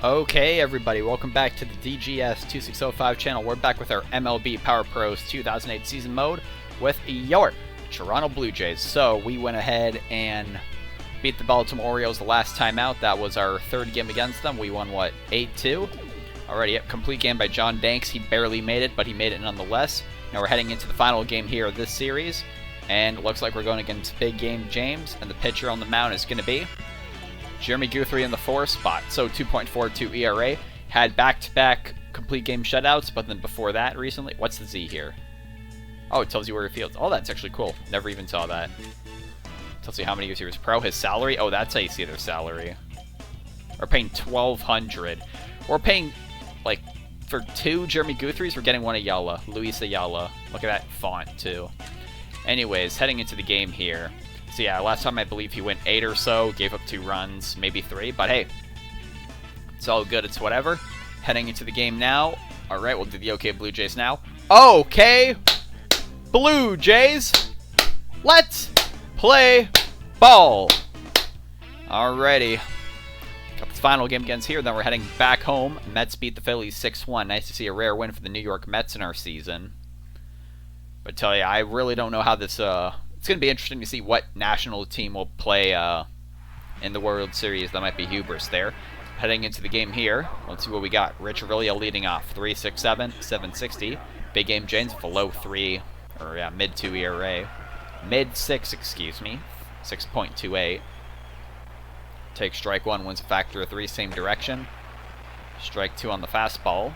Okay, everybody, welcome back to the DGS2605 channel. We're back with our MLB Power Pros 2008 season mode with your Toronto Blue Jays. So we went ahead and beat the Baltimore Orioles the last time out. That was our third game against them. We won, what, 8-2? Alrighty, yep, complete game by John Danks. He barely made it, but he made it nonetheless. Now we're heading into the final game here of this series, and it looks like we're going against Big Game James, and the pitcher on the mound is going to be Jeremy Guthrie in the 4 spot. So 2.42 ERA. Had back-to-back complete game shutouts, but then before that recently... What's the Z here? Oh, it tells you where he fields. Oh, that's actually cool. Never even saw that. Tells you how many years he was pro. His salary? Oh, that's how you see their salary. We're paying $1,200. We're paying, like, for 2 Jeremy Guthries, we're getting 1 Ayala. Luis Ayala. Look at that font, too. Anyways, heading into the game here. So yeah, last time I believe he went 8 or so, gave up 2 runs, maybe 3, but hey, it's all good, it's whatever. Heading into the game now. Alright, we'll do the OK Blue Jays now. OK Blue Jays, let's play ball. Alrighty. Got the final game against here, then we're heading back home. Mets beat the Phillies 6-1. Nice to see a rare win for the New York Mets in our season. But tell you, I really don't know how this, it's going to be interesting to see what national team will play in the World Series. That might be hubris there. Heading into the game here, let's see what we got. Rich Oriole leading off, 3.67, 7.60. Big Game James with a low 3, or yeah, mid-2 ERA. Mid-6, excuse me, 6.28. Take strike 1, wins a factor of 3, same direction. Strike 2 on the fastball.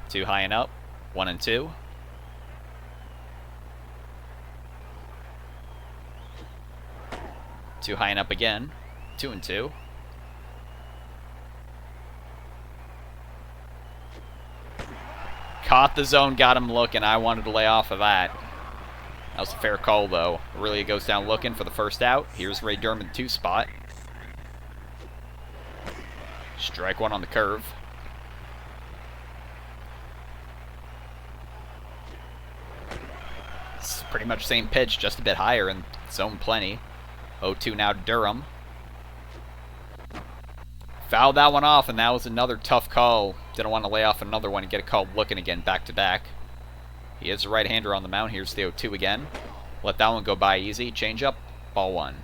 Too high and up. 1 and 2. Too high and up again. 2 and 2. Caught the zone, got him looking. I wanted to lay off of that. That was a fair call, though. Really goes down looking for the first out. Here's Ray Durham in the 2 spot. Strike 1 on the curve. Pretty much same pitch, just a bit higher and zone plenty. 0-2 now to Durham. Fouled that one off, and that was another tough call. Didn't want to lay off another one and get a call looking again back to back. He is a right-hander on the mound. Here's the 0-2 again. Let that one go by easy. Change up, ball 1.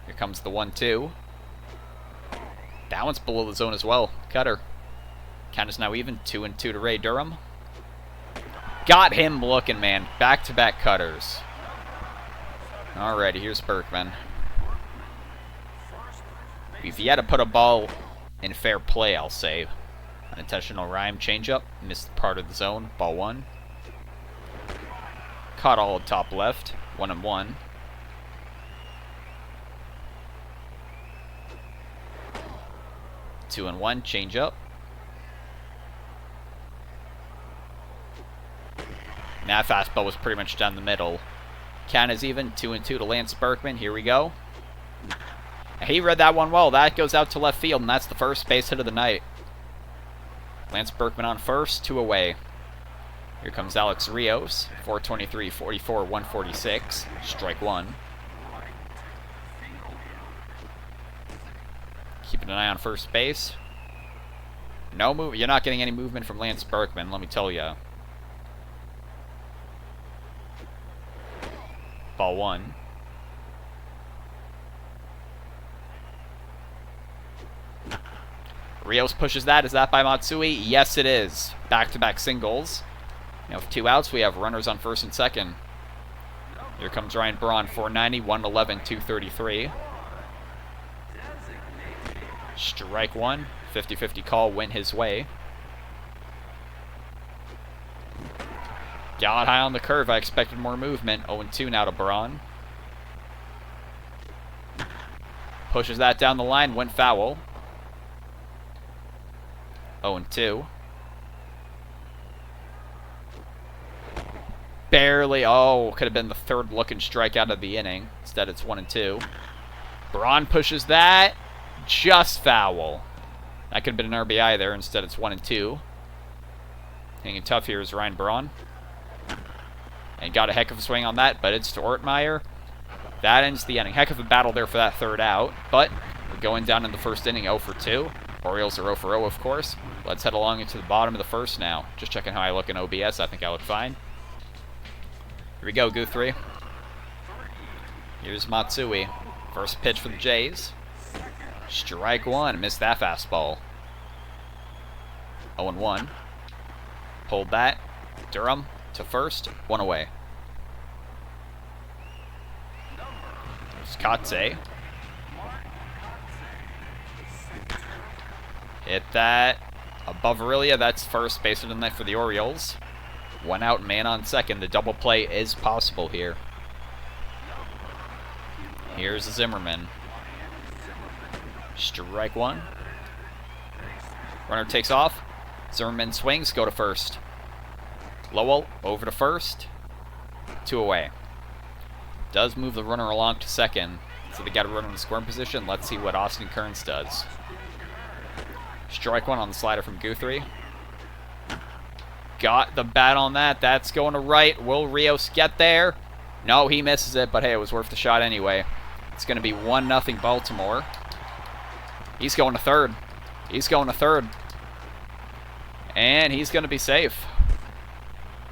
Here comes the 1-2. That one's below the zone as well. Cutter. Count is now even. 2 and 2 to Ray Durham. Got him looking, man. Back-to-back cutters. Alrighty, here's Berkman. If he had to put a ball in fair play, I'll say. Unintentional rhyme. Changeup. Missed part of the zone. Ball 1. Caught all at top left. 1 and 1. Two and 1. Changeup. That fastball was pretty much down the middle. Count is even. 2 and 2 to Lance Berkman. Here we go. He read that one well. That goes out to left field, and that's the first base hit of the night. Lance Berkman on first, 2 away. Here comes Alex Rios. 423, 44, 146. Strike 1. Keeping an eye on first base. No move. You're not getting any movement from Lance Berkman, let me tell you. Ball 1. Rios pushes that. Is that by Matsui? Yes, it is. Back-to-back singles. Now with 2 outs, we have runners on first and second. Here comes Ryan Braun. 490, 111, 233. Strike 1. 50-50 call went his way. Got high on the curve. I expected more movement. 0-2 now to Braun. Pushes that down the line. Went foul. 0-2. Barely. Oh, could have been the third looking strikeout of the inning. Instead, it's 1-2. Braun pushes that. Just foul. That could have been an RBI there. Instead, it's 1-2. Hanging tough here is Ryan Braun. And got a heck of a swing on that, but it's to Ortmeyer. That ends the inning. Heck of a battle there for that third out, but we're going down in the first inning 0 for 2. Orioles are 0 for 0, of course. Let's head along into the bottom of the first now. Just checking how I look in OBS. I think I look fine. Here we go, Guthrie. Here's Matsui. First pitch for the Jays. Strike one. Missed that fastball. 0-1. Pulled that. Durham to first. One away. There's Katse. Hit that above Aurelia. That's first base of the night for the Orioles. One out, man on second. The double play is possible here. Here's Zimmerman. Strike one. Runner takes off. Zimmerman swings, go to first. Lowell over to first. 2 away. Does move the runner along to second. So they got a runner in the scoring position. Let's see what Austin Kearns does. Strike one on the slider from Guthrie. Got the bat on that. That's going to right. Will Rios get there? No, he misses it, but hey, it was worth the shot anyway. It's going to be 1-0 Baltimore. He's going to third. He's going to third. And he's going to be safe.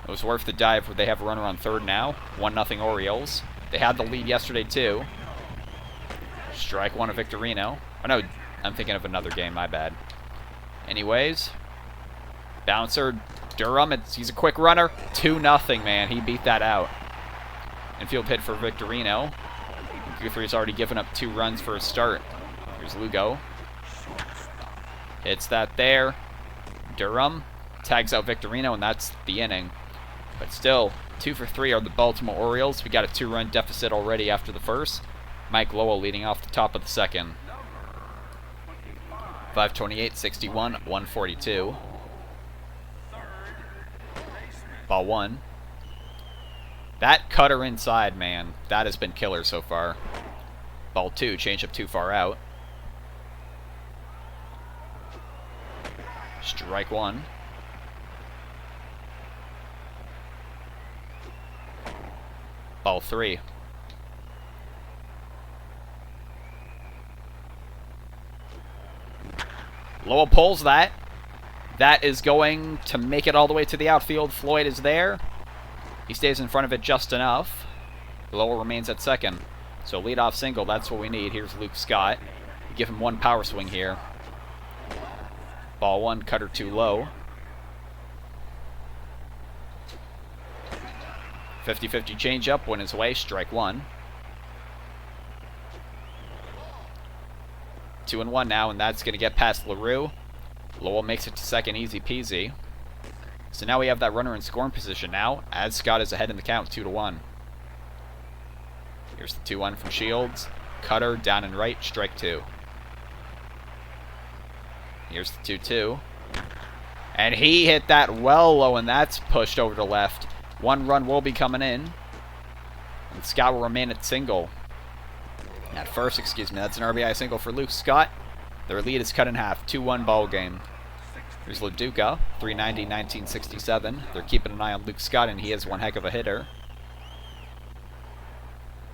It was worth the dive. They have a runner on third now. 1-0 Orioles. They had the lead yesterday, too. Strike one of Victorino. Oh, no, I'm thinking of another game. My bad. Anyways, bouncer, Durham. He's a quick runner. 2-0, man. He beat that out. Infield hit for Victorino. Guthrie's already given up 2 runs for his start. Here's Lugo. Hits that there. Durham tags out Victorino, and that's the inning. But still, 2 for 3 are the Baltimore Orioles. We got a 2-run deficit already after the first. Mike Lowell leading off the top of the second. 5:28, 61, 142. Ball 1. That cutter inside, man, that has been killer so far. Ball 2, change up too far out. Strike one. Ball 3. Lowell pulls that. That is going to make it all the way to the outfield. Floyd is there. He stays in front of it just enough. Lowell remains at second. So leadoff single, that's what we need. Here's Luke Scott. Give him one power swing here. Ball 1, cutter too low. 50-50 changeup, went his way, strike one. 2-1 now, and that's going to get past LaRue. Lowell makes it to second, easy peasy. So now we have that runner in scoring position now, as Scott is ahead in the count, 2-1. Here's the 2-1 from Shields. Cutter, down and right, strike 2. Here's the 2-2. And he hit that well low, and that's pushed over to left. 1 run will be coming in. And Scott will remain at single. At first, excuse me, that's an RBI single for Luke Scott. Their lead is cut in half, 2-1 ball game. Here's LaDuca, 390, 1967. They're keeping an eye on Luke Scott, and he is one heck of a hitter.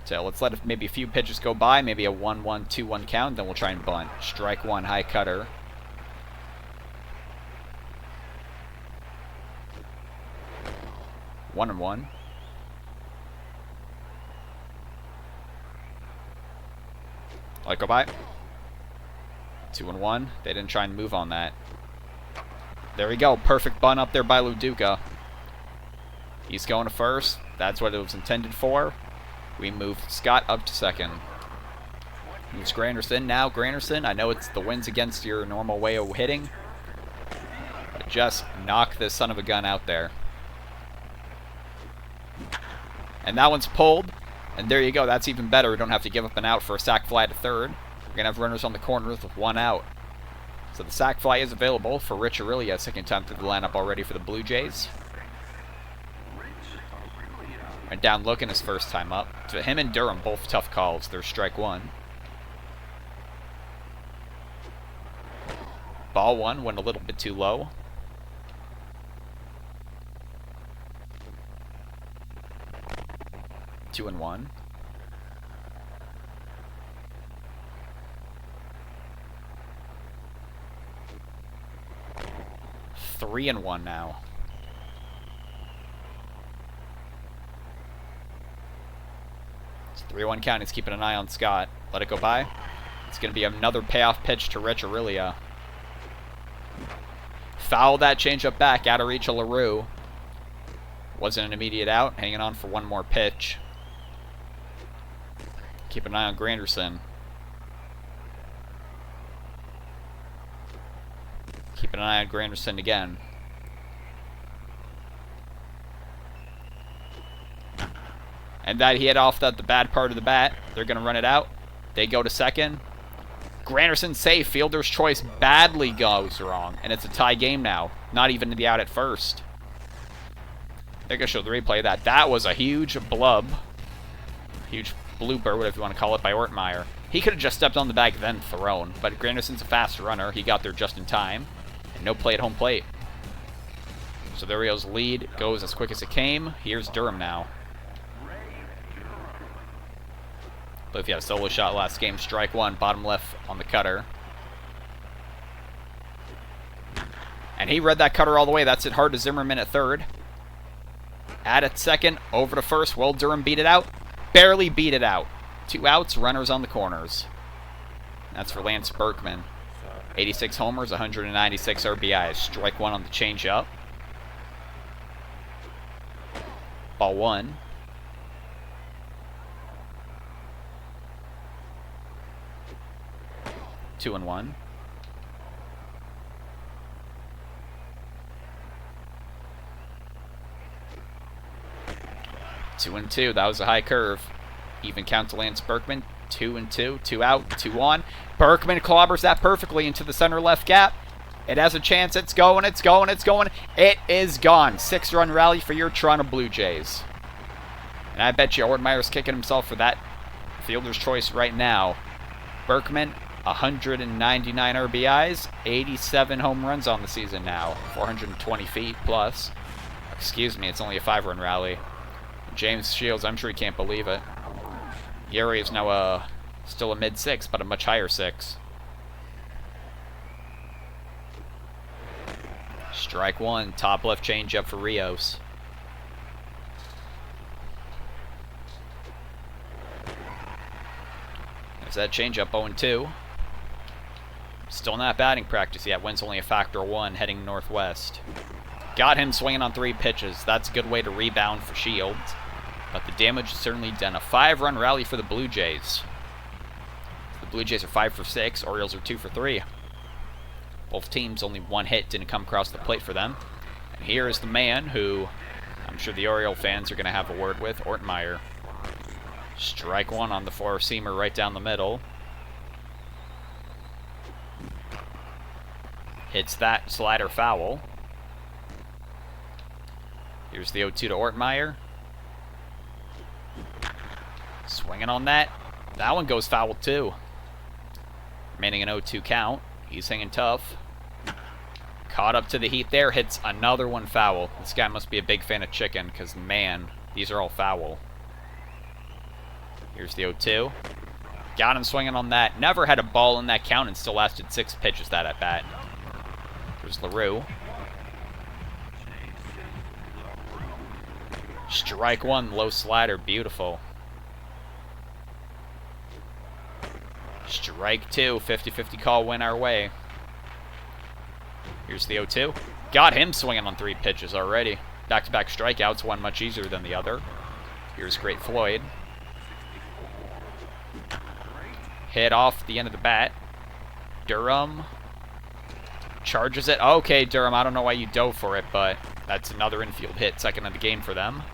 So let's let maybe a few pitches go by, maybe a 1-1, 2-1 count, then we'll try and bunt. Strike one, high cutter. One and one. Let go by. 2-1. They didn't try and move on that. There we go. Perfect bunt up there by LaDuca. He's going to first. That's what it was intended for. We move Scott up to second. Moves Granderson. Now, Granderson, I know it's the wind's against your normal way of hitting, but just knock this son of a gun out there. And that one's pulled. And there you go. That's even better. We don't have to give up an out for a sac fly to third. We're going to have runners on the corners with 1 out. So the sac fly is available for Rich Aurelia, second time through the lineup already for the Blue Jays. Went down looking his first time up. So him and Durham, both tough calls. There's strike one. Ball 1 went a little bit too low. Two and 1. 3-1 now. It's 3-1 count. He's keeping an eye on Scott. Let it go by. It's going to be another payoff pitch to Rich Aurelia. Foul that changeup back, out of reach of LaRue. Wasn't an immediate out, hanging on for one more pitch. Keep an eye on Granderson. Keep an eye on Granderson again. And that he hit off the bad part of the bat. They're going to run it out. They go to second. Granderson safe. Fielder's choice badly goes wrong. And it's a tie game now. Not even the out at first. They're going to show the replay of that. That was a huge blub. Huge blooper, whatever you want to call it, by Ortmeyer. He could have just stepped on the bag then thrown. But Granderson's a fast runner. He got there just in time. And no play at home plate. So the Orioles lead goes as quick as it came. Here's Durham now. But if you had a solo shot last game, strike one, bottom left on the cutter. And he read that cutter all the way. That's it hard to Zimmerman at third. At second, over to first. Will Durham beat it out? Barely beat it out. 2 outs, runners on the corners. That's for Lance Berkman. 86 homers, 196 RBIs. Strike one on the changeup. Ball one. 2-1. Two and two. That was a high curve. Even count to Lance Berkman. 2-2. 2 out. 2 on. Berkman clobbers that perfectly into the center left gap. It has a chance. It's going. It's going. It's going. It is gone. 6-run rally for your Toronto Blue Jays. And I bet you Ortmeyer's kicking himself for that fielder's choice right now. Berkman, 199 RBIs, 87 home runs on the season now, 420 feet plus. Excuse me, it's only a 5-run rally. James Shields, I'm sure he can't believe it. Yuri is now still a mid-6, but a much higher 6. Strike one, top left changeup for Rios. There's that changeup, 0-2. Still not batting practice yet. Wind's only a factor 1 heading northwest. Got him swinging on 3 pitches. That's a good way to rebound for Shields. But the damage is certainly done. A 5-run rally for the Blue Jays. The Blue Jays are 5 for 6. Orioles are 2 for 3. Both teams, only 1 hit didn't come across the plate for them. And here is the man who I'm sure the Oriole fans are going to have a word with, Ortmeyer. Strike one on the 4-seamer right down the middle. Hits that slider foul. Here's the 0-2 to Ortmeyer. Swinging on that. That one goes foul too. Remaining an 0-2 count. He's hanging tough. Caught up to the heat there. Hits another one foul. This guy must be a big fan of chicken because, man, these are all foul. Here's the 0-2. Got him swinging on that. Never had a ball in that count and still lasted 6 pitches that at bat. There's LaRue. Strike one, low slider, beautiful. Strike two, 50-50 call win our way. Here's the 0-2. Got him swinging on 3 pitches already. Back-to-back strikeouts, one much easier than the other. Here's Great Floyd. Hit off the end of the bat. Durham charges it. Okay, Durham, I don't know why you dove for it, but that's another infield hit, second of the game for them.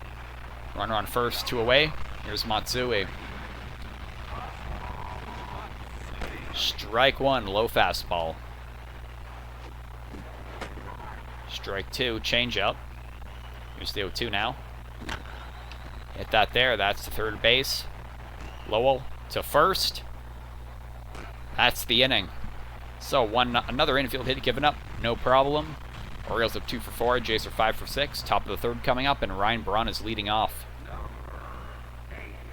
Runner on first, 2 away. Here's Matsui. Strike one, low fastball. Strike two, changeup. Here's the 0-2 now. Hit that there. That's to third base. Lowell to first. That's the inning. So another infield hit given up, no problem. Orioles up 2 for 4. Jays are 5 for 6. Top of the third coming up, and Ryan Braun is leading off.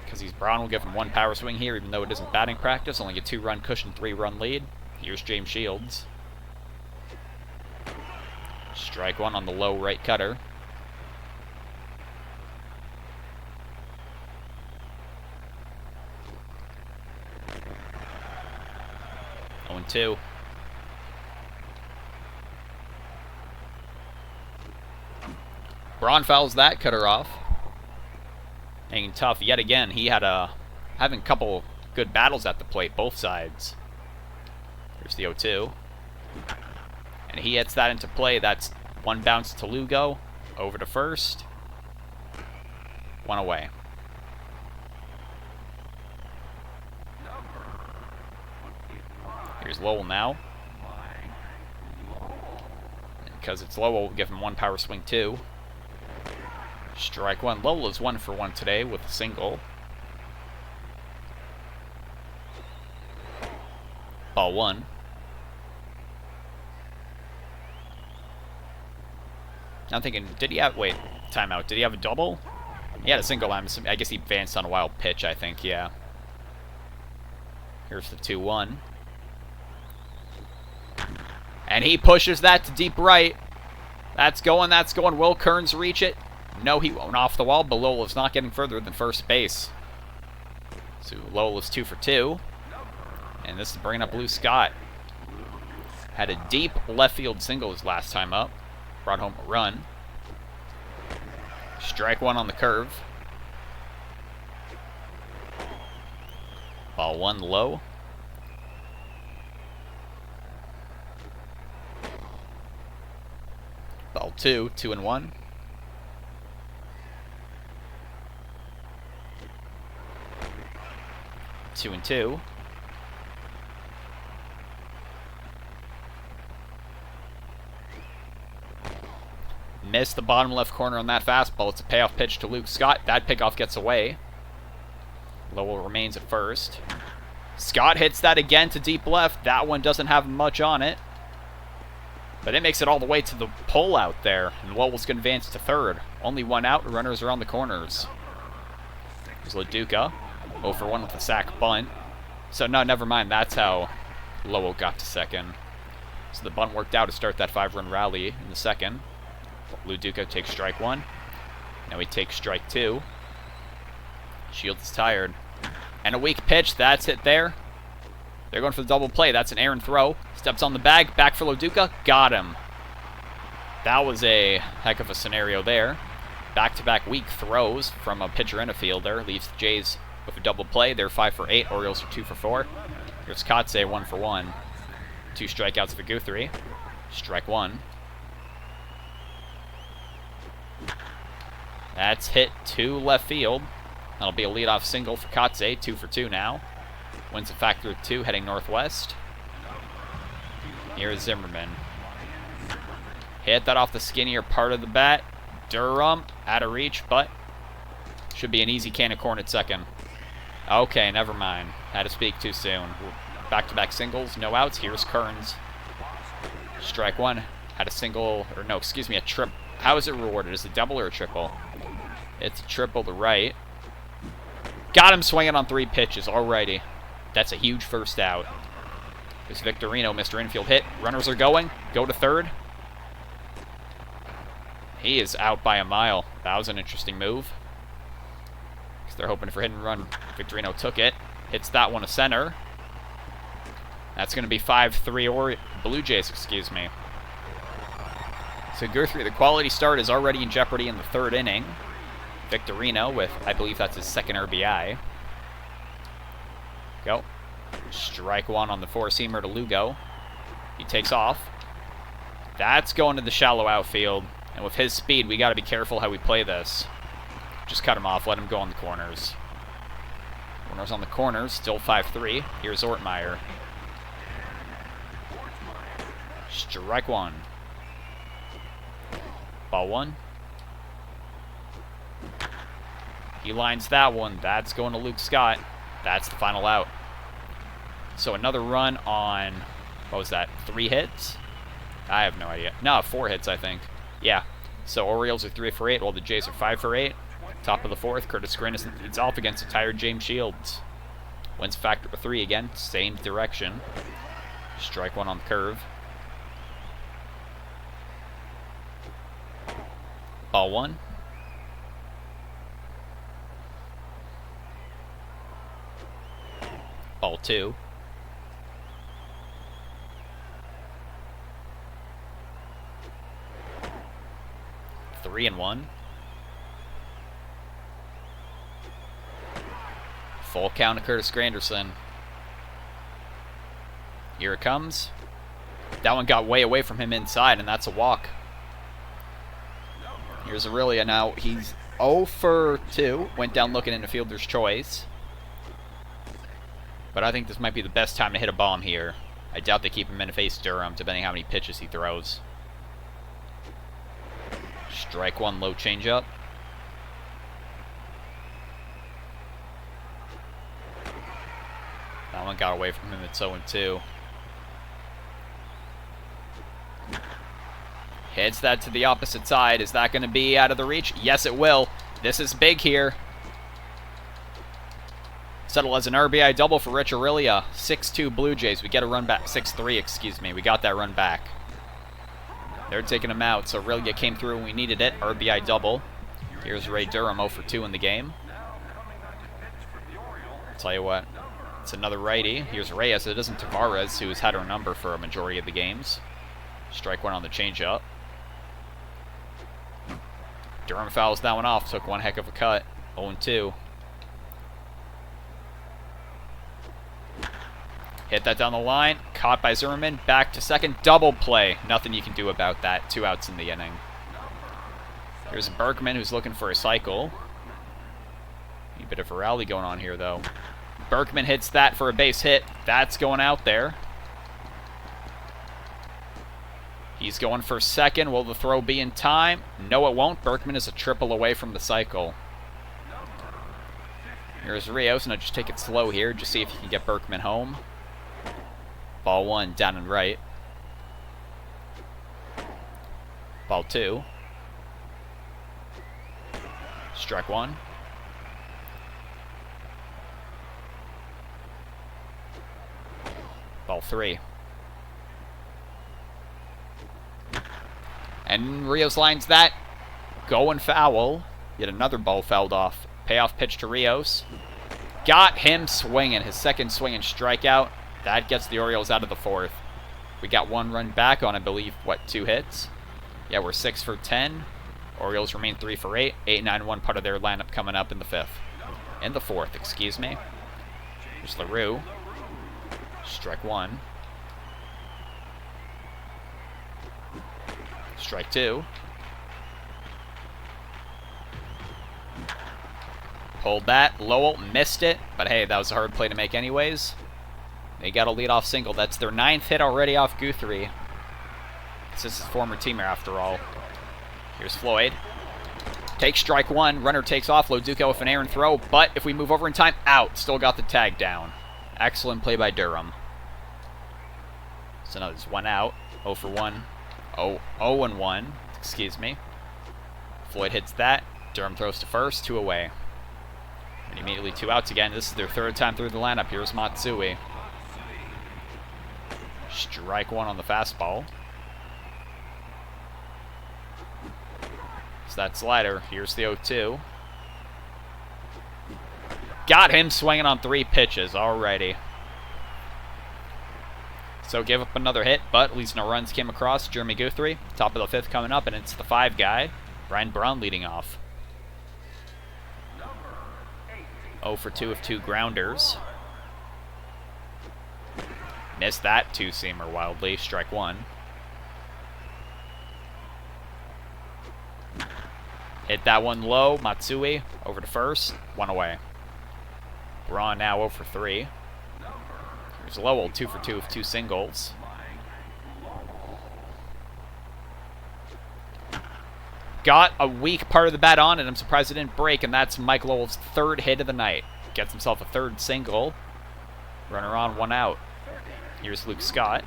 Because he's Braun will give him 1 power swing here, even though it isn't batting practice. Only a 2-run cushion, 3-run lead. Here's James Shields. Strike one on the low right cutter. Oh, and 2. Braun fouls that cutter off. Hanging tough yet again. He had having a couple good battles at the plate, both sides. Here's the 0-2. And he hits that into play. That's one bounce to Lugo. Over to first. One away. Here's Lowell now. And because it's Lowell, we'll give him one power swing too. Strike one. Lowell is 1 for 1 today with a single. Ball 1. I'm thinking, did he have, wait, timeout, did he have a double? He had a single, I guess he advanced on a wild pitch, I think, yeah. Here's the 2-1. And he pushes that to deep right. That's going, that's going. Will Kearns reach it? No, he won't off the wall, but Lowell is not getting further than first base. So Lowell is 2 for 2. And this is bringing up Lou Scott. Had a deep left field single his last time up. Brought home a run. Strike one on the curve. Ball 1 low. Ball 2, 2-1. Two and 2. Missed the bottom left corner on that fastball. It's a payoff pitch to Luke Scott. That pickoff gets away. Lowell remains at first. Scott hits that again to deep left. That one doesn't have much on it. But it makes it all the way to the pole out there. And Lowell's going to advance to third. Only one out. Runners around the corners. There's LaDuca. 0 for 1 with a sac bunt. So, no, never mind. That's how Lowell got to second. So the bunt worked out to start that 5-run rally in the second. LaDuca takes strike 1. Now he takes strike 2. Shields is tired. And a weak pitch. That's it there. They're going for the double play. That's an errant throw. Steps on the bag. Back for LaDuca. Got him. That was a heck of a scenario there. Back-to-back weak throws from a pitcher and a fielder. Leaves the Jays with a double play. They're 5 for 8. Orioles are 2 for 4. Here's Kotze, 1 for 1. 2 strikeouts for Guthrie. Strike 1. That's hit to left field. That'll be a leadoff single for Kotze. 2 for 2 now. Wins a factor of 2 heading northwest. Here's Zimmerman. Hit that off the skinnier part of the bat. Durham out of reach, but should be an easy can of corn at second. Okay, never mind. Had to speak too soon. Back-to-back singles, no outs. Here's Kearns. Strike 1. Had a single, or no, excuse me, a trip. How is it rewarded? Is it double or a triple? It's a triple to right. Got him swinging on 3 pitches. Alrighty. That's a huge first out. There's Victorino, Mr. Infield hit. Runners are going. Go to third. He is out by a mile. That was an interesting move. Because they're hoping for hit and run. Victorino took it. Hits that one to center. That's going to be 5-3 Blue Jays, excuse me. So Guthrie, the quality start is already in jeopardy in the 3rd inning. Victorino with, I believe that's his 2nd RBI. Go. Strike 1 on the 4-seamer to Lugo. He takes off. That's going to the shallow outfield. And with his speed, we got to be careful how we play this. Just cut him off. Let him go on the corners. Corners on the corners. Still 5-3. Here's Ortmeyer. Strike 1. Ball 1. He lines that one. That's going to Luke Scott. That's the final out. So another run on, what was that, 3 hits? I have no idea. No, 4 hits, I think. Yeah. So Orioles are 3 for 8, while the Jays are 5 for 8. Top of the 4th, Curtis Grannis leads off against a tired James Shields. Wins factor of 3 again, same direction. Strike 1 on the curve. Ball 1. Ball 2. Three and 1. Full count to Curtis Granderson. Here it comes. That one got way away from him inside, and that's a walk. Here's Oriole now. He's 0 for 2. Went down looking into fielder's choice. But I think this might be the best time to hit a bomb here. I doubt they keep him in to face Durham, depending how many pitches he throws. Strike 1, low changeup. That one got away from him at 0-2. Hits that to the opposite side. Is that going to be out of the reach? Yes, it will. This is big here. Settle as an RBI double for Rich Oriole. 6-2 Blue Jays. We get a run back. 6-3, excuse me. We got that run back. They're taking him out, so Oriole came through when we needed it. RBI double. Here's Ray Durham, 0 for 2 in the game. I'll tell you what. It's another righty. Here's Reyes. It isn't Tavares, who has had our number for a majority of the games. Strike 1 on the changeup. Durham fouls that one off. Took one heck of a cut. 0-2. Hit that down the line. Caught by Zimmerman. Back to second. Double play. Nothing you can do about that. 2 outs in the inning. Here's Berkman, who's looking for a cycle. A bit of a rally going on here, though. Berkman hits that for a base hit. That's going out there. He's going for second. Will the throw be in time? No, it won't. Berkman is a triple away from the cycle. Here's Rios. Now just take it slow here. Just see if you can get Berkman home. Ball 1, down and right. Ball 2. Strike 1. Ball 3. And Rios lines that. Going foul. Yet another ball fouled off. Payoff pitch to Rios. Got him swinging. His second swing and strikeout. That gets the Orioles out of the 4th. We got 1 run back on, I believe, 2 hits? Yeah, we're 6 for 10. Orioles remain 3 for 8. 8-9-1 part of their lineup coming up in the 5th. In the 4th, excuse me. There's LaRue. Strike 1. Strike 2. Pulled that. Lowell missed it. But hey, that was a hard play to make anyways. They got a leadoff single. That's their 9th hit already off Guthrie. This is his former teamer after all. Here's Floyd. Takes strike 1. Runner takes off. Loduca with an errant throw. But if we move over in time, out. Still got the tag down. Excellent play by Durham. So now there's 1 out. 0 for 1. 0-1. Excuse me. Floyd hits that. Durham throws to first. 2 away. And immediately 2 outs again. This is their 3rd time through the lineup. Here's Matsui. Strike 1 on the fastball. It's that slider. Here's the 0-2. Got him swinging on 3 pitches. Alrighty. So give up another hit, but at least no runs came across. Jeremy Guthrie, top of the 5th coming up, and it's the 5 guy. Ryan Brown leading off. 0 for 2 of 2 grounders. Missed that 2-seamer wildly. Strike 1. Hit that one low. Matsui over to first. 1 away. We're on now 0 for 3. Here's Lowell, 2 for 2 of 2 singles. Got a weak part of the bat on it. I'm surprised it didn't break, and that's Mike Lowell's 3rd hit of the night. Gets himself a 3rd single. Runner on, 1 out. Here's Luke Scott.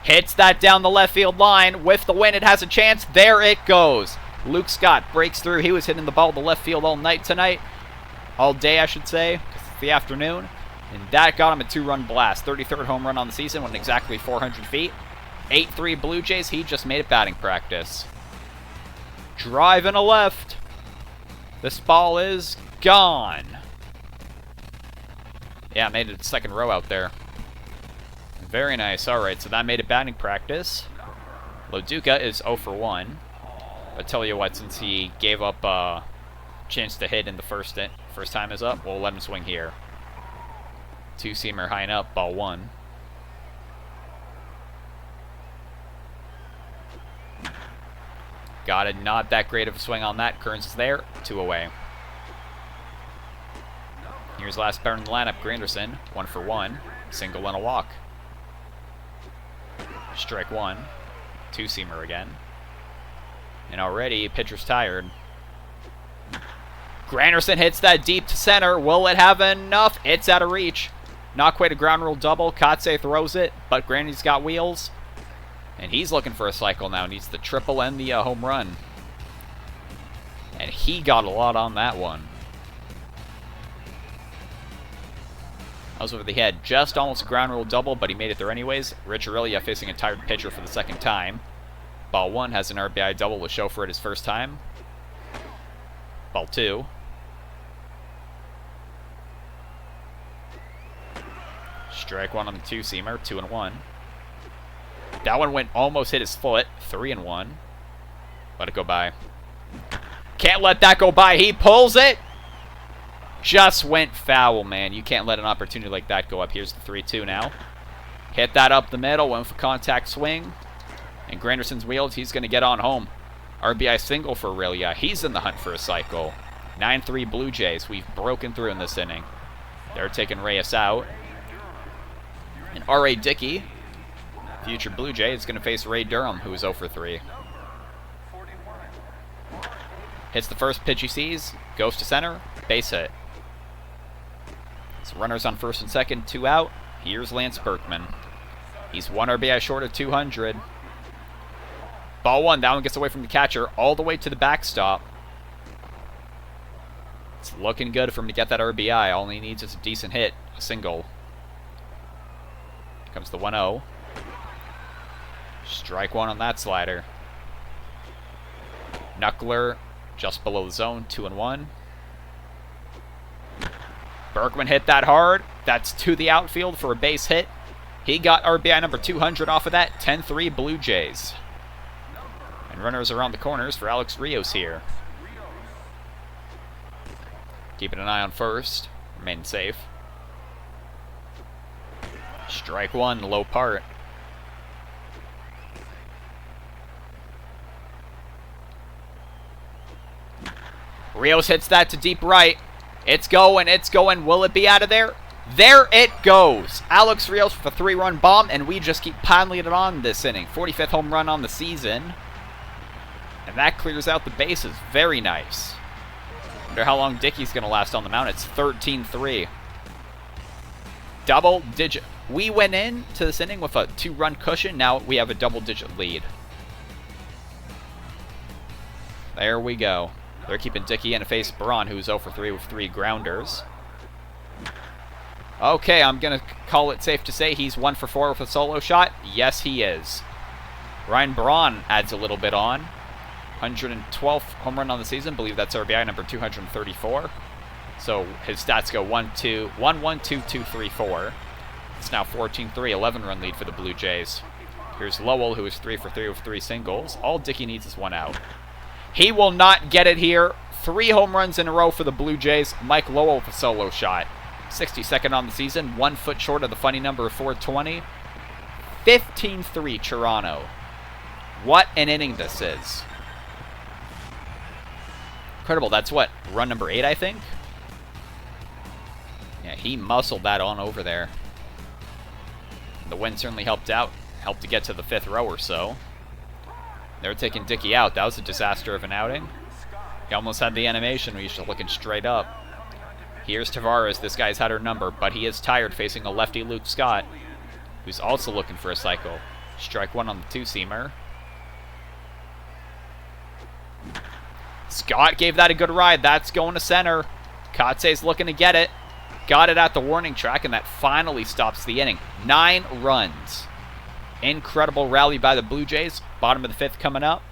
Hits that down the left field line. With the win, it has a chance. There it goes. Luke Scott breaks through. He was hitting the ball to left field all night tonight. All day, I should say, because it's the afternoon. And that got him a 2-run blast. 33rd home run on the season, went exactly 400 feet. 8-3 Blue Jays. He just made it batting practice. Drive and a left. This ball is gone. Yeah, made it second row out there. Very nice. All right, so that made it batting practice. Loduca is 0 for 1. But tell you what, since he gave up a chance to hit in the first time is up, we'll let him swing here. Two-seamer high and up, ball 1. Got it. Not that great of a swing on that. Kearns is there. 2 away. Here's last batter in the lineup, Granderson. 1 for 1. Single and a walk. Strike 1. Two-seamer again. And already, pitcher's tired. Granderson hits that deep to center. Will it have enough? It's out of reach. Not quite a ground rule double. Kotsay throws it, but Grandy's got wheels. And he's looking for a cycle now. Needs the triple and the home run. And he got a lot on that one. That was over the head. Just almost a ground rule double, but he made it there anyways. Rich Aurelia facing a tired pitcher for the second time. Ball 1 has an RBI double to show for it his first time. Ball 2. Strike 1 on the two-seamer. 2-1. That one almost hit his foot. 3-1. Let it go by. Can't let that go by. He pulls it. Just went foul, man. You can't let an opportunity like that go up. Here's the 3-2 now. Hit that up the middle. Went for contact swing. And Granderson's wheeled. He's going to get on home. RBI single for Aurelia. He's in the hunt for a cycle. 9-3 Blue Jays. We've broken through in this inning. They're taking Reyes out. And R.A. Dickey, future Blue Jay, is going to face Ray Durham, who is 0 for 3. Hits the first pitch he sees. Goes to center. Base hit. So runners on first and second, 2 out. Here's Lance Berkman. He's 1 RBI short of 200. Ball 1. That one gets away from the catcher all the way to the backstop. It's looking good for him to get that RBI. All he needs is a decent hit. A single. Here comes the 1-0. Strike 1 on that slider. Knuckler just below the zone. 2-1. Berkman hit that hard. That's to the outfield for a base hit. He got RBI number 200 off of that. 10-3 Blue Jays. And runners around the corners for Alex Rios here. Keeping an eye on first. Remain safe. Strike 1, low part. Rios hits that to deep right. It's going, it's going. Will it be out of there? There it goes. Alex Rios with a 3-run bomb, and we just keep piling it on this inning. 45th home run on the season. And that clears out the bases. Very nice. Wonder how long Dickey's going to last on the mound. It's 13-3. Double digit. We went into this inning with a 2-run cushion. Now we have a double-digit lead. There we go. They're keeping Dickey in to face Braun, who's 0 for 3 with 3 grounders. Okay, I'm going to call it safe to say he's 1 for 4 with a solo shot. Yes, he is. Ryan Braun adds a little bit on. 112th home run on the season. Believe that's RBI number 234. So his stats go 1-2, 1-1, 2-2, 3-4. It's now 14-3, 11-run lead for the Blue Jays. Here's Lowell, who is 3 for 3 with 3 singles. All Dickey needs is 1 out. He will not get it here. 3 home runs in a row for the Blue Jays. Mike Lowell with a solo shot. 62nd on the season. 1 foot short of the funny number of 420. 15-3 Toronto. What an inning this is. Incredible. That's what? Run number 8, I think? Yeah, he muscled that on over there. The wind certainly helped out. Helped to get to the 5th row or so. They were taking Dickey out. That was a disaster of an outing. He almost had the animation where he's just looking straight up. Here's Tavares. This guy's had her number, but he is tired facing a lefty Luke Scott, who's also looking for a cycle. Strike 1 on the 2-seamer. Scott gave that a good ride. That's going to center. Kotsay's looking to get it. Got it at the warning track, and that finally stops the inning. 9 runs. Incredible rally by the Blue Jays. Bottom of the 5th coming up.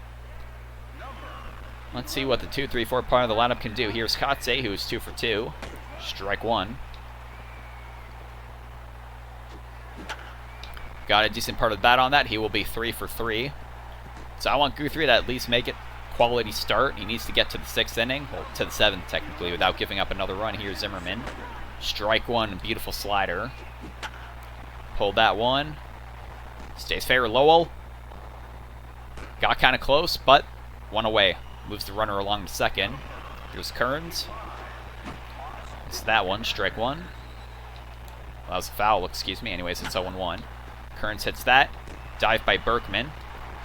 Let's see what the 2, 3, 4 part of the lineup can do. Here's Guthrie, who's 2 for 2. Strike 1. Got a decent part of the bat on that. He will be 3 for 3. So I want Guthrie to at least make it quality start. He needs to get to the 6th inning, well, to the 7th technically, without giving up another run. Here's Zimmerman. Strike 1, beautiful slider. Pulled that one. Stays fair, Lowell. Got kind of close, but one away. Moves the runner along to 2nd. Here's Kearns. It's that one, strike 1. Well, that was a foul, excuse me. Anyways, it's 0-1. Kearns hits that. Dive by Berkman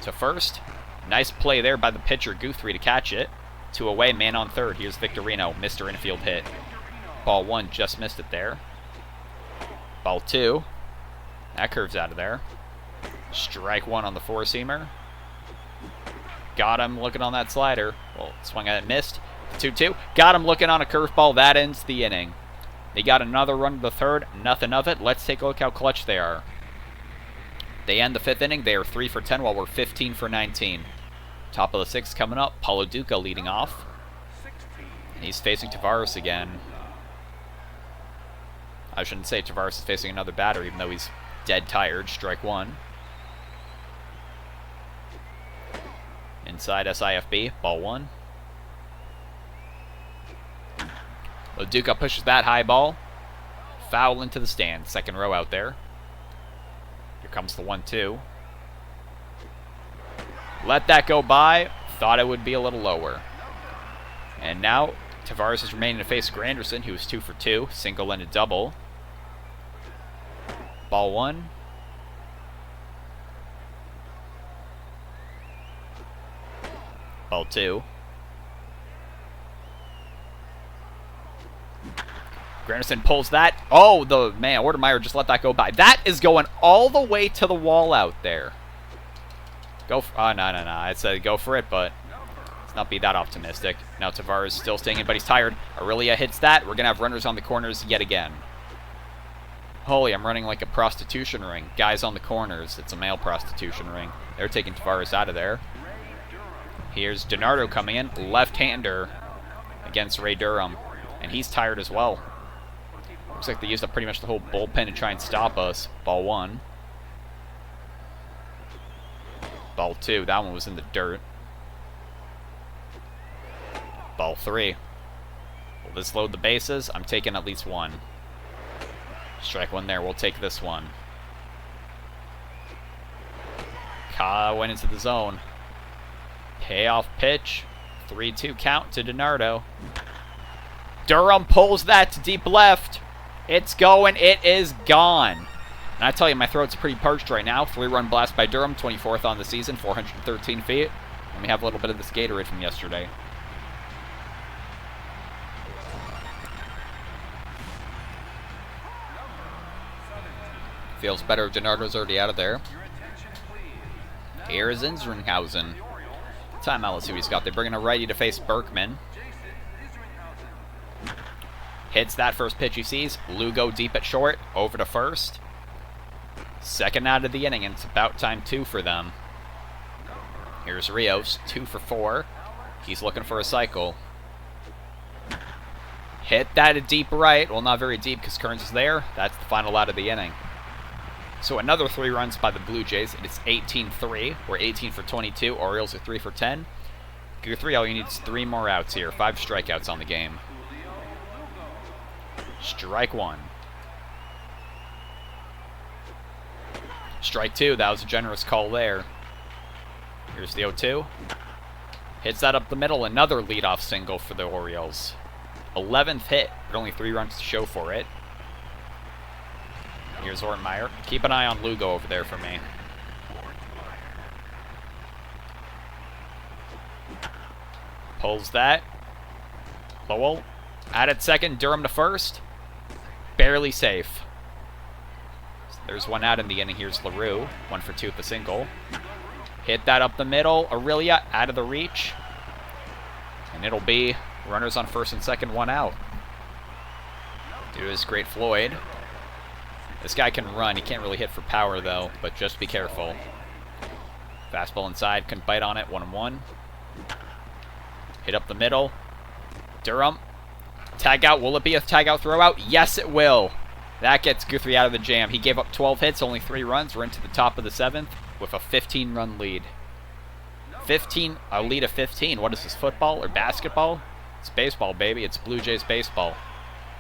to 1st. Nice play there by the pitcher, Guthrie, to catch it. 2 away, man on 3rd. Here's Victorino, Mr. Infield hit. Ball 1, just missed it there. Ball 2. That curves out of there. Strike 1 on the 4-seamer. Got him looking on that slider. Well, swung at it, missed. 2-2. Got him looking on a curveball. That ends the inning. They got another run to the 3rd. Nothing of it. Let's take a look how clutch they are. They end the 5th inning. They are 3 for 10 while we're 15 for 19. Top of the 6th coming up. Paulo Duca leading off. And he's facing Tavares again. I shouldn't say Tavares is facing another batter, even though he's dead tired. Strike 1. Inside SIFB, ball 1. Duca pushes that high ball. Foul into the stand. 2nd row out there. Here comes the 1-2. Let that go by. Thought it would be a little lower. And now Tavares is remaining to face Granderson, who is 2 for 2. Single and a double. Ball 1. Ball 2. Granderson pulls that. Oh, the man, Ordemeyer just let that go by. That is going all the way to the wall out there. Go for, oh, no. I said go for it, but let's not be that optimistic. Now Tavares still staying in, but he's tired. Aurelia hits that. We're going to have runners on the corners yet again. Holy, I'm running like a prostitution ring. Guys on the corners. It's a male prostitution ring. They're taking Tavares out of there. Here's DiNardo coming in, left-hander against Ray Durham, and he's tired as well. Looks like they used up pretty much the whole bullpen to try and stop us. Ball 1. Ball 2, that one was in the dirt. Ball 3. Will this load the bases? I'm taking at least 1. Strike 1 there, we'll take this one. Ka went into the zone. Payoff pitch. 3-2 count to DiNardo. Durham pulls that to deep left. It's going. It is gone. And I tell you, my throat's pretty parched right now. 3-run blast by Durham, 24th on the season, 413 feet. Let me have a little bit of this Gatorade from yesterday. Feels better. DiNardo's already out of there. Here is Inzringhausen. Timeout, let's see what he's got. They bring in a righty to face Berkman. Hits that first pitch he sees. Lugo deep at short. Over to 1st. 2nd out of the inning, and it's about time 2 for them. Here's Rios, 2 for 4. He's looking for a cycle. Hit that at deep right. Well, not very deep because Kearns is there. That's the final out of the inning. So another 3 runs by the Blue Jays. It is 18-3. We're 18 for 22. Orioles are 3 for 10. Guthrie, all you need is 3 more outs here. 5 strikeouts on the game. Strike 1. Strike 2. That was a generous call there. Here's the 0-2. Hits that up the middle. Another leadoff single for the Orioles. 11th hit, but only 3 runs to show for it. Here's Ortmeyer. Keep an eye on Lugo over there for me. Pulls that. Lowell. Out at 2nd. Durham to 1st. Barely safe. So there's 1 out in the inning. Here's LaRue. 1 for 2 with the single. Hit that up the middle. Aurelia out of the reach. And it'll be runners on 1st and 2nd, 1 out. Do his great Floyd. This guy can run. He can't really hit for power, though, but just be careful. Fastball inside. Couldn't bite on it. 1-1. Hit up the middle. Durham. Tag out. Will it be a tag out throw out? Yes, it will. That gets Guthrie out of the jam. He gave up 12 hits, only 3 runs. We're into the top of the 7th with a 15-run lead. A lead of 15. What is this, football or basketball? It's baseball, baby. It's Blue Jays baseball.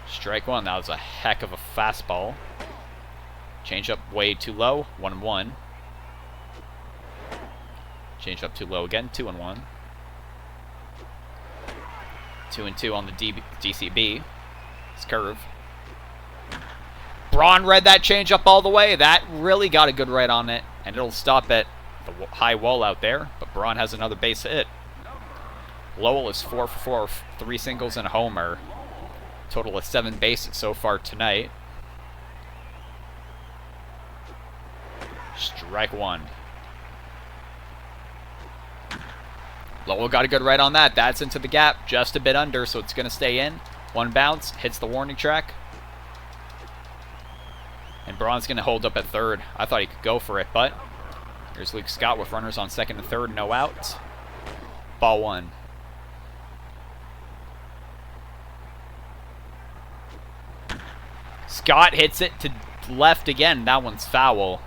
Strike one. That was a heck of a fastball. Change up way too low. 1-1. Change up too low again. 2-1. 2-2 on the DCB. It's curve. Braun read that change up all the way. That really got a good right on it, and it'll stop at the high wall out there. But Braun has another base hit. Lowell is 4 for 4, 3 singles and a homer. Total of 7 bases so far tonight. Strike one. Lowell got a good right on that. That's into the gap, just a bit under, so it's going to stay in. One bounce, hits the warning track. And Braun's going to hold up at third. I thought he could go for it, but here's Luke Scott with runners on second and third, no outs. Ball one. Scott hits it to left again. That one's foul.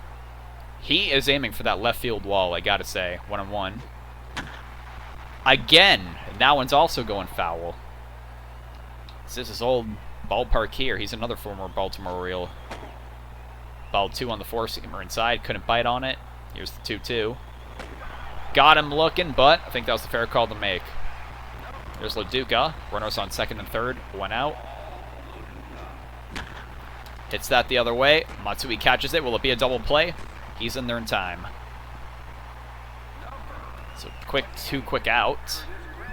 He is aiming for that left field wall, I gotta say. 1-1. Again, that one's also going foul. This is his old ballpark here. He's another former Baltimore Oriole. Ball 2 on the four-seamer inside. Couldn't bite on it. Here's the 2-2. Got him looking, but I think that was the fair call to make. There's LaDuca. Runners on second and third. 1 out. Hits that the other way. Matsui catches it. Will it be a double play? He's in there in time. So two quick outs.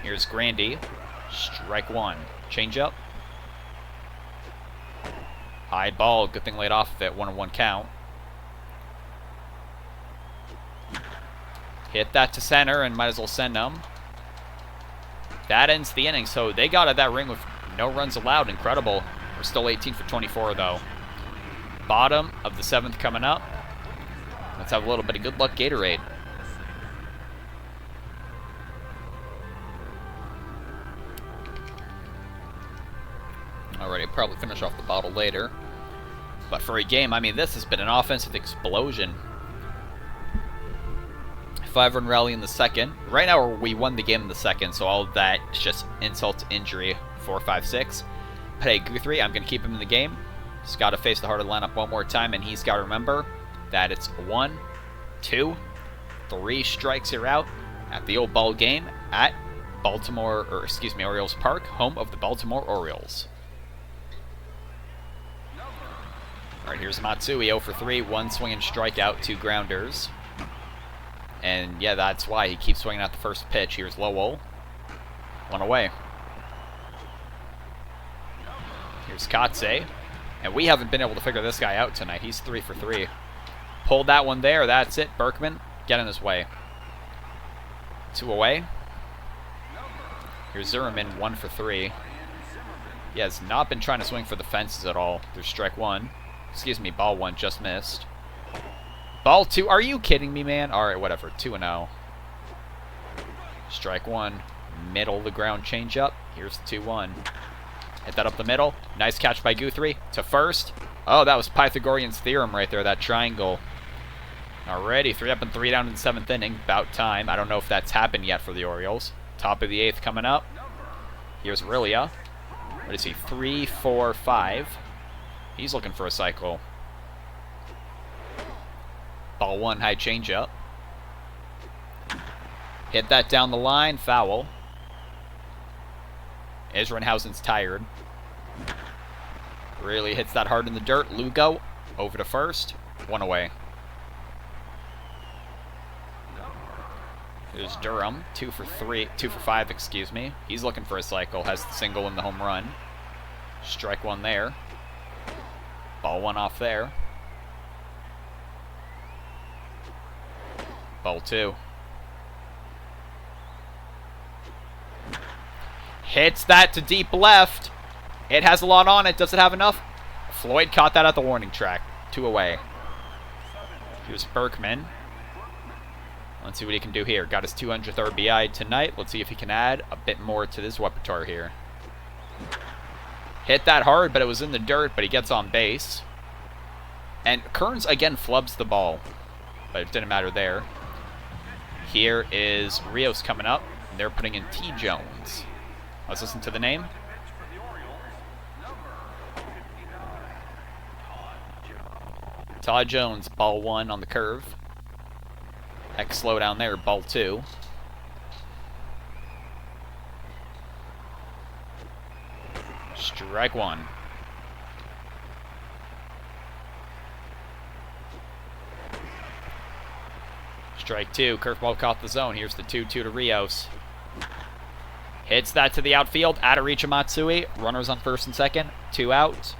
Here's Grandy. Strike one. Change up. High ball. Good thing laid off of it. 1-1 count. Hit that to center and might as well send them. That ends the inning. So they got at that ring with no runs allowed. Incredible. We're still 18 for 24 though. Bottom of the 7th coming up. Let's have a little bit of good luck Gatorade. Alrighty, probably finish off the bottle later. But for a game, I mean, this has been an offensive explosion. 5-run rally in the second. Right now, we won the game in the second, so all of that is just insult to injury. 4, 5, 6. But hey, Guthrie, I'm going to keep him in the game. He's got to face the heart of the lineup one more time, and he's got to remember that it's 1, 2, 3 strikes are out at the old ball game at Orioles Park, home of the Baltimore Orioles. Alright, here's Matsui, 0 for 3, 1 swinging strikeout, 2 grounders. And yeah, that's why he keeps swinging out the first pitch. Here's Lowell. 1 away. Here's Katse. And we haven't been able to figure this guy out tonight. He's 3 for 3. Pulled that one there. That's it. Berkman, get in his way. 2 away. Here's Zimmerman, 1 for 3. He has not been trying to swing for the fences at all. There's strike 1. Excuse me, ball 1 just missed. Ball 2. Are you kidding me, man? All right, whatever. 2-0. Strike 1. Middle of the ground changeup. Here's the 2-1. Hit that up the middle. Nice catch by Guthrie to first. Oh, that was Pythagorean's theorem right there, that triangle. Alrighty, 3 up and 3 down in the 7th inning. About time. I don't know if that's happened yet for the Orioles. Top of the 8th coming up. Here's Aurelia. What is he? 3, 4, 5. He's looking for a cycle. Ball 1, high changeup. Hit that down the line. Foul. Isringhausen's tired. Really hits that hard in the dirt. Lugo over to first. 1 away. Here's Durham. 2 for 5, excuse me. He's looking for a cycle. Has the single and the home run. Strike 1 there. Ball 1 off there. Ball 2. Hits that to deep left. It has a lot on it. Does it have enough? Floyd caught that at the warning track. 2 away. Here's Berkman. Let's see what he can do here. Got his 200th RBI tonight. Let's see if he can add a bit more to this repertoire here. Hit that hard, but it was in the dirt, but he gets on base. And Kearns, again, flubs the ball, but it didn't matter there. Here is Rios coming up, and they're putting in T. Jones. Let's listen to the name. Todd Jones, ball 1 on the curve. Heck, slow down there, ball 2. Strike 1. Strike 2. Curveball caught the zone. Here's the 2-2 to Rios. Hits that to the outfield. Out of reach of Matsui. Runners on first and second. 2 out.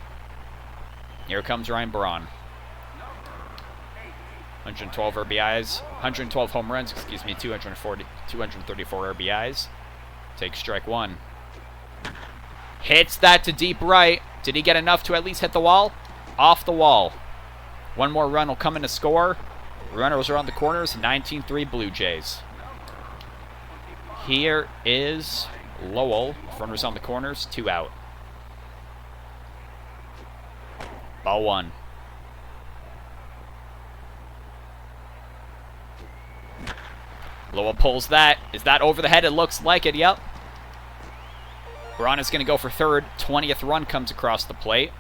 Here comes Ryan Braun. 112 RBIs. 112 home runs. Excuse me. 234 RBIs. Take strike 1. Hits that to deep right. Did he get enough to at least hit the wall? Off the wall. One more run will come in to score. Runners are on the corners. 19-3 Blue Jays. Here is Lowell. Runners on the corners. 2 out. Ball 1. Lowell pulls that. Is that over the head? It looks like it. Yep. Braun is going to go for third. 20th run comes across the plate.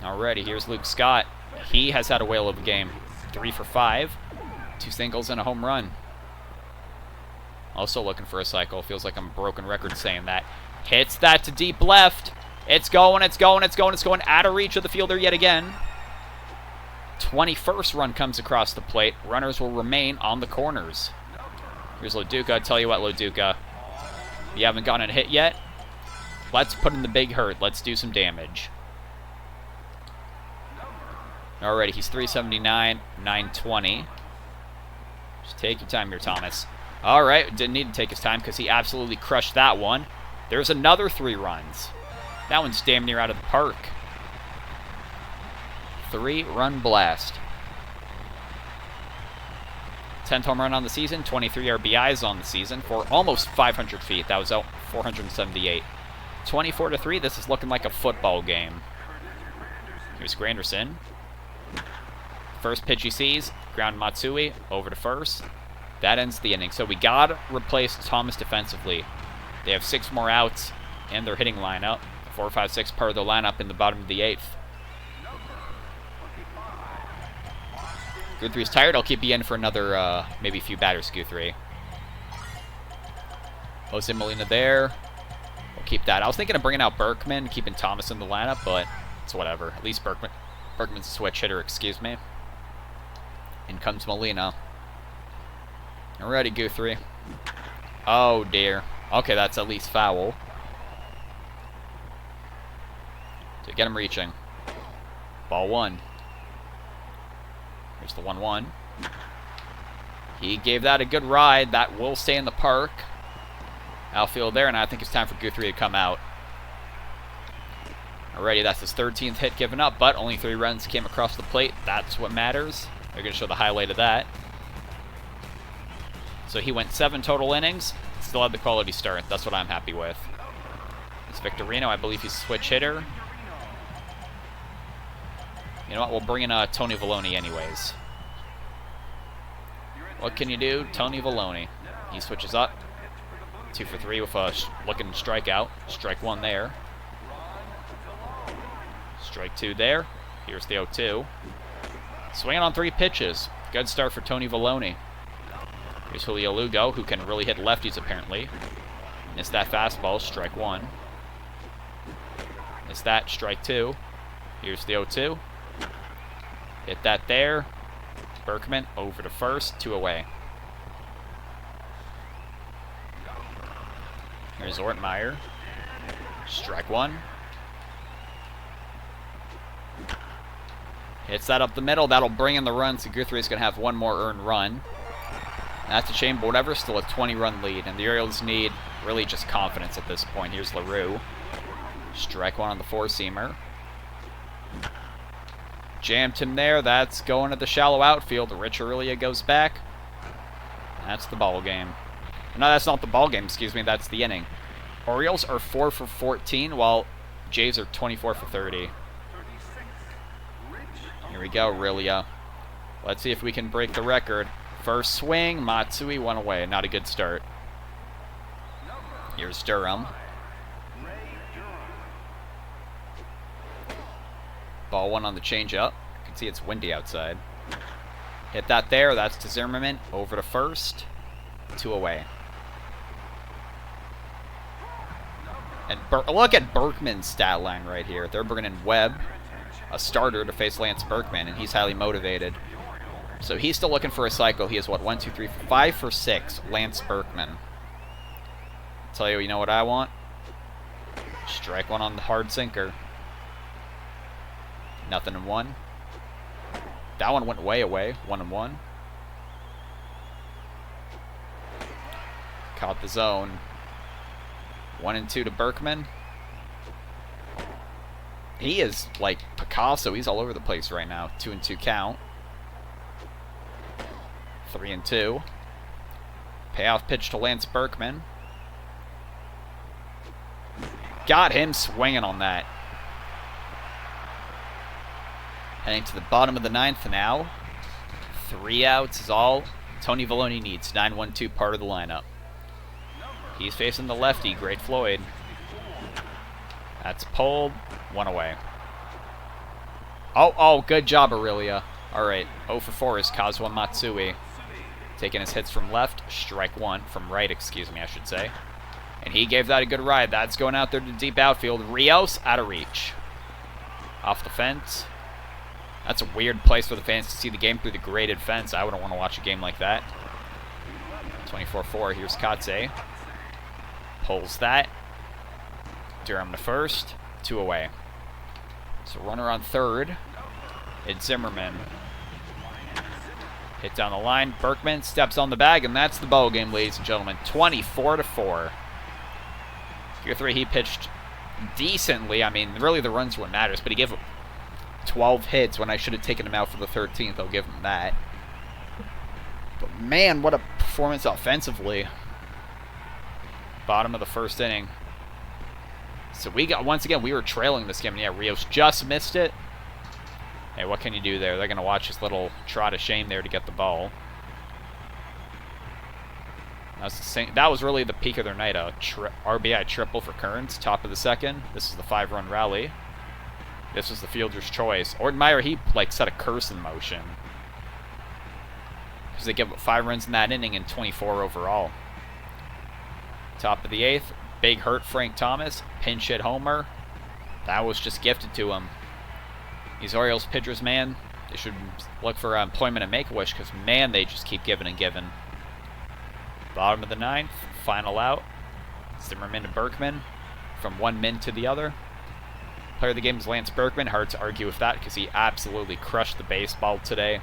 Alrighty, here's Luke Scott. He has had a whale of a game. 3 for 5. 2 singles and a home run. Also looking for a cycle. Feels like I'm a broken record saying that. Hits that to deep left. It's going, it's going, it's going, it's going. Out of reach of the fielder yet again. 21st run comes across the plate. Runners will remain on the corners. Here's Loduca. I tell you what, Loduca. You haven't gotten a hit yet? Let's put in the big hurt. Let's do some damage. Alrighty, he's 379, 920. Just take your time here, Thomas. Alright, didn't need to take his time because he absolutely crushed that one. There's another 3 runs. That one's damn near out of the park. 3-run blast. 10th home run on the season, 23 RBIs on the season for almost 500 feet. That was out 478. 24-3, this is looking like a football game. Here's Granderson. First pitch he sees, ground Matsui, over to first. That ends the inning. So we got to replace Thomas defensively. They have 6 more outs in their hitting lineup. 4, 5, 6 part of the lineup in the bottom of the 8th. Guthrie's tired. I'll keep you in for another, maybe a few batters, Guthrie. Jose Molina there. We'll keep that. I was thinking of bringing out Berkman, keeping Thomas in the lineup, but it's whatever. At least Berkman's a switch hitter, excuse me. In comes Molina. Alrighty, Guthrie. Oh, dear. Okay, that's at least foul. To get him reaching. Ball 1. Here's the 1-1. He gave that a good ride. That will stay in the park. Outfield there, and I think it's time for Guthrie to come out. Alrighty, that's his 13th hit given up, but only 3 runs came across the plate. That's what matters. They're going to show the highlight of that. So he went 7 total innings. Still had the quality start. That's what I'm happy with. It's Victorino. I believe he's a switch hitter. You know what? We'll bring in Tony Vallone anyways. What can you do? Tony Vallone. He switches up. 2 for 3 with a looking strikeout. Strike 1 there. Strike 2 there. Here's the 0-2. Swinging on 3 pitches. Good start for Tony Vallone. Here's Julio Lugo, who can really hit lefties apparently. Missed that fastball. Strike 1. Missed that. Strike 2. Here's the 0-2. Hit that there. Berkman over to first. 2 away. Here's Ortmeyer. Strike 1. Hits that up the middle. That'll bring in the run. So Guthrie's going to have 1 more earned run. That's a shame, but whatever. Still a 20-run lead. And the Orioles need really just confidence at this point. Here's LaRue. Strike 1 on the 4-seamer. Jammed him there. That's going at the shallow outfield. Rich Aurelia goes back. That's the ball game. No, that's not the ball game. Excuse me. That's the inning. Orioles are 4 for 14, while Jays are 24 for 30. Here we go, Aurelia. Let's see if we can break the record. First swing, Matsui one away. Not a good start. Here's Durham. Ball one on the changeup. You can see it's windy outside. Hit that there. That's to Zimmerman. Over to first. 2 away. And look at Berkman's stat line right here. They're bringing in Webb, a starter, to face Lance Berkman, and he's highly motivated. So he's still looking for a cycle. He is, what, 1, 2, 3, 5 for 6, Lance Berkman. Tell you know what I want? Strike one on the hard sinker. Nothing in 1. That one went way away. 1-1. Caught the zone. 1-2 to Berkman. He is like Picasso. He's all over the place right now. 2-2 count. 3-2. Payoff pitch to Lance Berkman. Got him swinging on that. Heading to the bottom of the 9th now. 3 outs is all Tony Vallone needs. 9-1-2 part of the lineup. He's facing the lefty, Great Floyd. That's pulled. 1 away. Oh, good job, Aurelia. All right, 0 for 4 is Kazuo Matsui. Taking his hits from left, strike 1. From right, excuse me, I should say. And he gave that a good ride. That's going out there to deep outfield. Rios out of reach. Off the fence. That's a weird place for the fans to see the game through the graded fence. I wouldn't want to watch a game like that. 24-4. Here's Katse. Pulls that. Durham to first. 2 away. So runner on third. It's Zimmerman. Hit down the line. Berkman steps on the bag, and that's the ball game, ladies and gentlemen. 24-4. Guthrie, he pitched decently. I mean, really the run's what matters, but he gave up 12 hits when I should have taken him out for the 13th. I'll give him that. But man, what a performance offensively. Bottom of the first inning. So we got, once again, we were trailing this game. Yeah, Rios just missed it. Hey, what can you do there? They're going to watch this little trot of shame there to get the ball. That was really the peak of their night. A RBI triple for Kearns, top of the 2nd. This is the 5-run rally. This was the fielder's choice. Ortmeyer, he like set a curse in motion. Because they give up 5 runs in that inning and 24 overall. Top of the 8th, big hurt Frank Thomas, pinch hit homer. That was just gifted to him. These Orioles pitchers, man, they should look for employment at Make-A-Wish because, man, they just keep giving and giving. Bottom of the 9th, final out. Zimmerman to Berkman, from one min to the other. Player of the game is Lance Berkman. Hard to argue with that because he absolutely crushed the baseball today.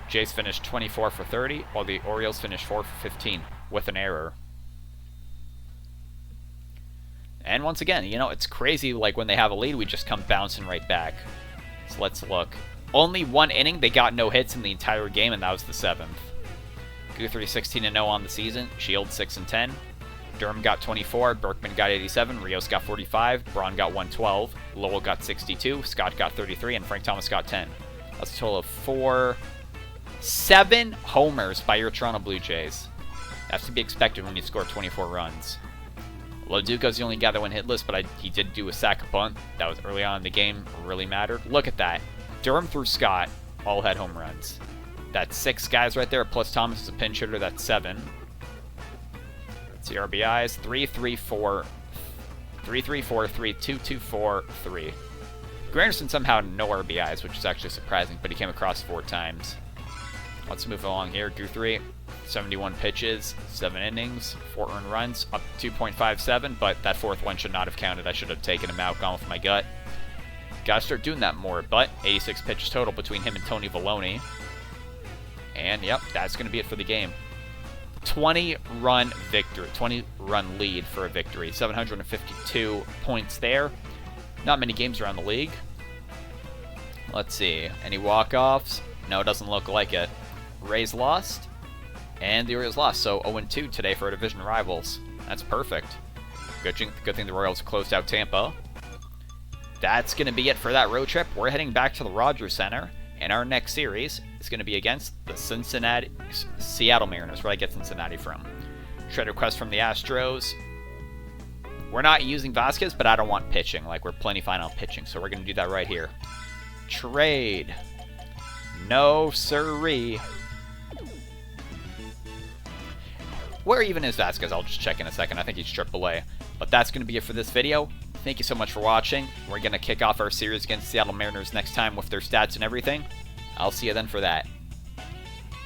Jays finished 24 for 30, while the Orioles finished 4 for 15 with an error. And once again, you know, it's crazy, like when they have a lead, we just come bouncing right back. So let's look. Only 1 inning, they got no hits in the entire game, and that was the 7th. Guthrie 16-0 on the season, Shield 6-10. Durham got 24, Berkman got 87, Rios got 45, Braun got 112, Lowell got 62, Scott got 33, and Frank Thomas got 10. That's a total of 7 homers by your Toronto Blue Jays. That's to be expected when you score 24 runs. Loduca's the only guy that went hitless, but he did do a sac bunt. That was early on in the game, really mattered. Look at that. Durham through Scott all had home runs. That's 6 guys right there, plus Thomas is a pinch hitter, that's 7. Let's see RBIs, 3, 3, 4, 3, 3, 4, 3, 2, 2, 4, 3. Granderson somehow had no RBIs, which is actually surprising, but he came across 4 times. Let's move along here. Guthrie, 71 pitches, 7 innings, 4 earned runs, up 2.57, but that 4th one should not have counted. I should have taken him out, gone with my gut. Gotta start doing that more, but 86 pitches total between him and Tony Vallone. And, yep, that's going to be it for the game. 20-run victory, 20-run lead for a victory. 752 points there. Not many games around the league. Let's see. Any walk-offs? No, it doesn't look like it. Rays lost, and the Orioles lost. So 0-2 today for our division rivals. That's perfect. Good thing the Royals closed out Tampa. That's going to be it for that road trip. We're heading back to the Rogers Center, and our next series is going to be against the Seattle Mariners, where I get Cincinnati from. Trade request from the Astros. We're not using Vasquez, but I don't want pitching. Like, we're plenty fine on pitching, so we're going to do that right here. Trade. No siree. Where even is Vasquez? I'll just check in a second. I think he's AAA. But that's going to be it for this video. Thank you so much for watching. We're going to kick off our series against Seattle Mariners next time with their stats and everything. I'll see you then for that.